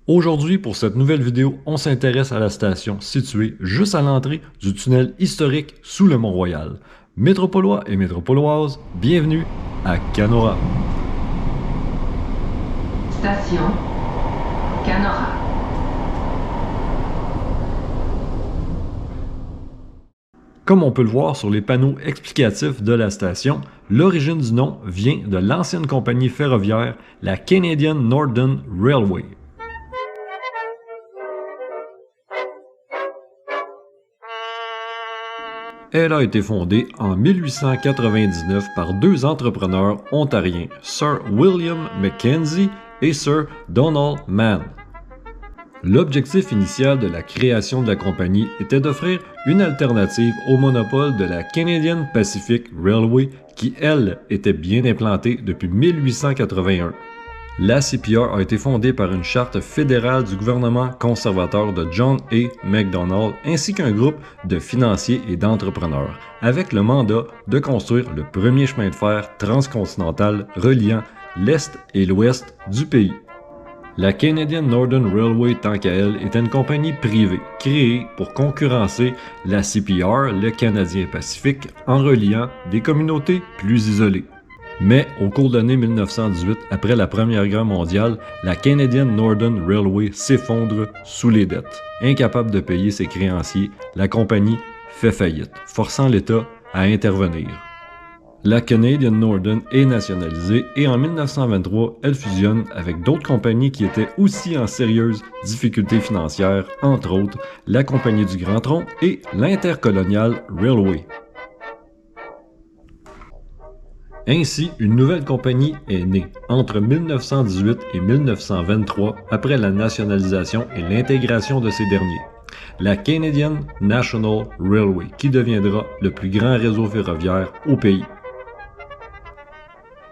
Aujourd'hui, pour cette nouvelle vidéo, on s'intéresse à la station située juste à l'entrée du tunnel historique sous le Mont-Royal. Métropolois et métropoloises, bienvenue à Canora. Station Canora. Comme on peut le voir sur les panneaux explicatifs de la station, l'origine du nom vient de l'ancienne compagnie ferroviaire, la Canadian Northern Railway. Elle a été fondée en 1899 par deux entrepreneurs ontariens, Sir William Mackenzie et Sir Donald Mann. L'objectif initial de la création de la compagnie était d'offrir une alternative au monopole de la Canadian Pacific Railway qui, elle, était bien implantée depuis 1881. La CPR a été fondée par une charte fédérale du gouvernement conservateur de John A. Macdonald ainsi qu'un groupe de financiers et d'entrepreneurs, avec le mandat de construire le premier chemin de fer transcontinental reliant l'Est et l'Ouest du pays. La Canadian Northern Railway, tant qu'à elle, était une compagnie privée créée pour concurrencer la CPR, le Canadien Pacifique, en reliant des communautés plus isolées. Mais au cours de l'année 1918, après la Première Guerre mondiale, la Canadian Northern Railway s'effondre sous les dettes. Incapable de payer ses créanciers, la compagnie fait faillite, forçant l'État à intervenir. La Canadian Northern est nationalisée et en 1923, elle fusionne avec d'autres compagnies qui étaient aussi en sérieuses difficultés financières, entre autres la Compagnie du Grand Tronc et l'Intercolonial Railway. Ainsi, une nouvelle compagnie est née entre 1918 et 1923 après la nationalisation et l'intégration de ces derniers. La Canadian National Railway, qui deviendra le plus grand réseau ferroviaire au pays.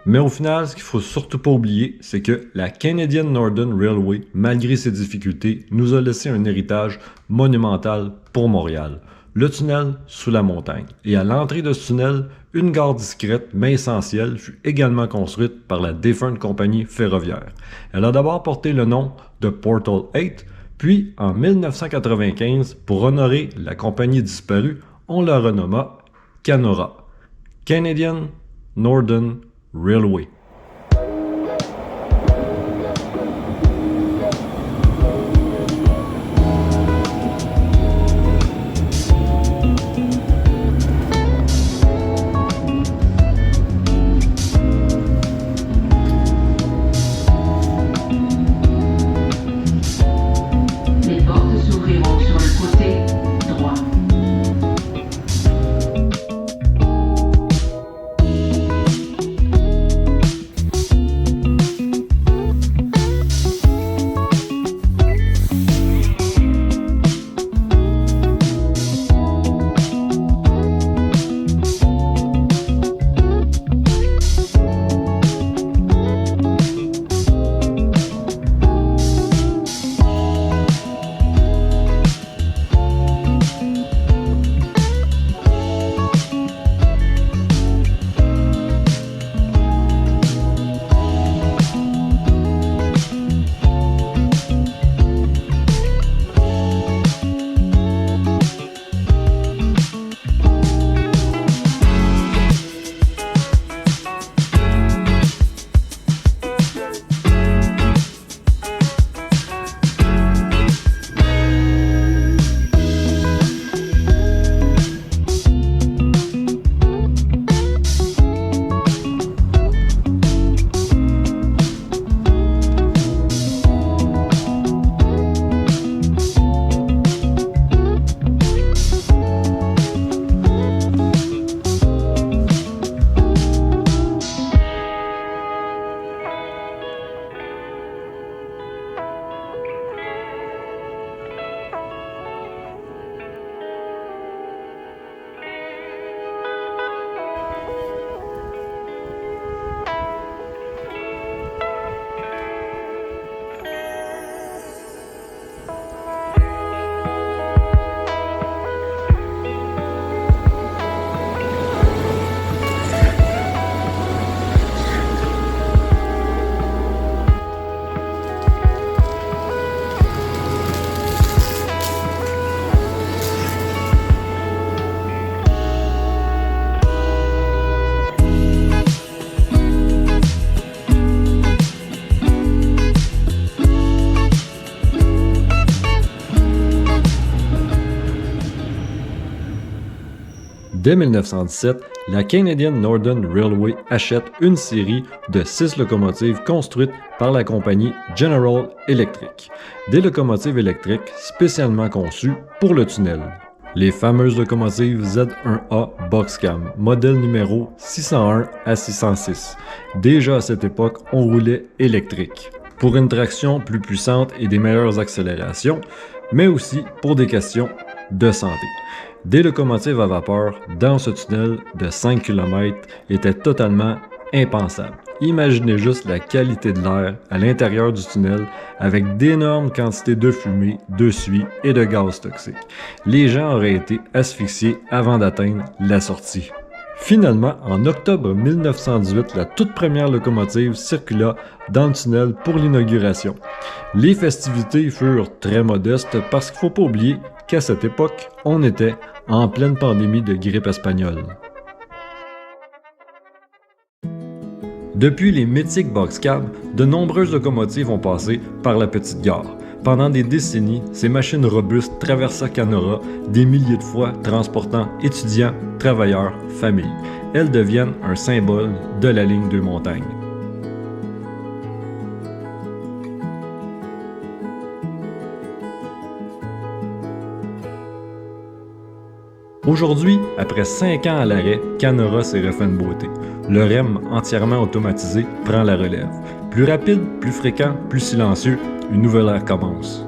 Mais au final, ce qu'il ne faut surtout pas oublier, c'est que la Canadian Northern Railway, malgré ses difficultés, nous a laissé un héritage monumental pour Montréal. Le tunnel sous la montagne. Et à l'entrée de ce tunnel, une gare discrète mais essentielle fut également construite par la défunte compagnie ferroviaire. Elle a d'abord porté le nom de Portal 8, puis en 1995, pour honorer la compagnie disparue, on la renomma Canora, Canadian Northern Railway. Les portes s'ouvriront sur le côté droit. Dès 1917, la Canadian Northern Railway achète une série de 6 locomotives construites par la compagnie General Electric, des locomotives électriques spécialement conçues pour le tunnel. Les fameuses locomotives Z1A Boxcam, modèle numéro 601 à 606. Déjà à cette époque, on roulait électrique, pour une traction plus puissante et des meilleures accélérations, mais aussi pour des questions de santé. Des locomotives à vapeur dans ce tunnel de 5 km étaient totalement impensables. Imaginez juste la qualité de l'air à l'intérieur du tunnel avec d'énormes quantités de fumée, de suie et de gaz toxiques. Les gens auraient été asphyxiés avant d'atteindre la sortie. Finalement, en octobre 1918, la toute première locomotive circula dans le tunnel pour l'inauguration. Les festivités furent très modestes parce qu'il ne faut pas oublier qu'à cette époque, on était en pleine pandémie de grippe espagnole. Depuis les mythiques boxcabs, de nombreuses locomotives ont passé par la petite gare. Pendant des décennies, ces machines robustes traversaient Canora des milliers de fois, transportant étudiants, travailleurs, familles. Elles deviennent un symbole de la ligne 2 montagnes. Aujourd'hui, après 5 ans à l'arrêt, Canora s'est refait une beauté. Le REM, entièrement automatisé, prend la relève. Plus rapide, plus fréquent, plus silencieux, une nouvelle ère commence.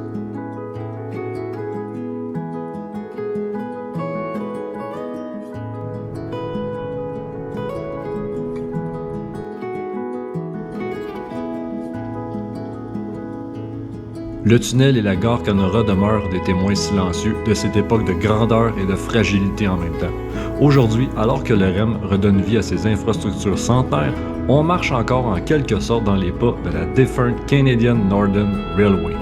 Le tunnel et la gare Canora demeurent des témoins silencieux de cette époque de grandeur et de fragilité en même temps. Aujourd'hui, alors que le REM redonne vie à ses infrastructures centenaires, on marche encore en quelque sorte dans les pas de la défunte Canadian Northern Railway.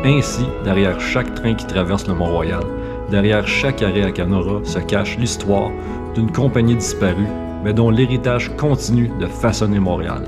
Ainsi, derrière chaque train qui traverse le Mont-Royal, derrière chaque arrêt à Canora se cache l'histoire d'une compagnie disparue, mais dont l'héritage continue de façonner Montréal.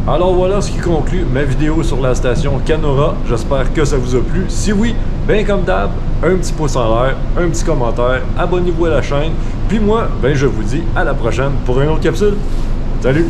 Alors voilà ce qui conclut ma vidéo sur la station Canora. J'espère que ça vous a plu. Si oui, ben comme d'hab, un petit pouce en l'air, un petit commentaire, abonnez-vous à la chaîne. Puis moi, ben je vous dis à la prochaine pour une autre capsule. Salut!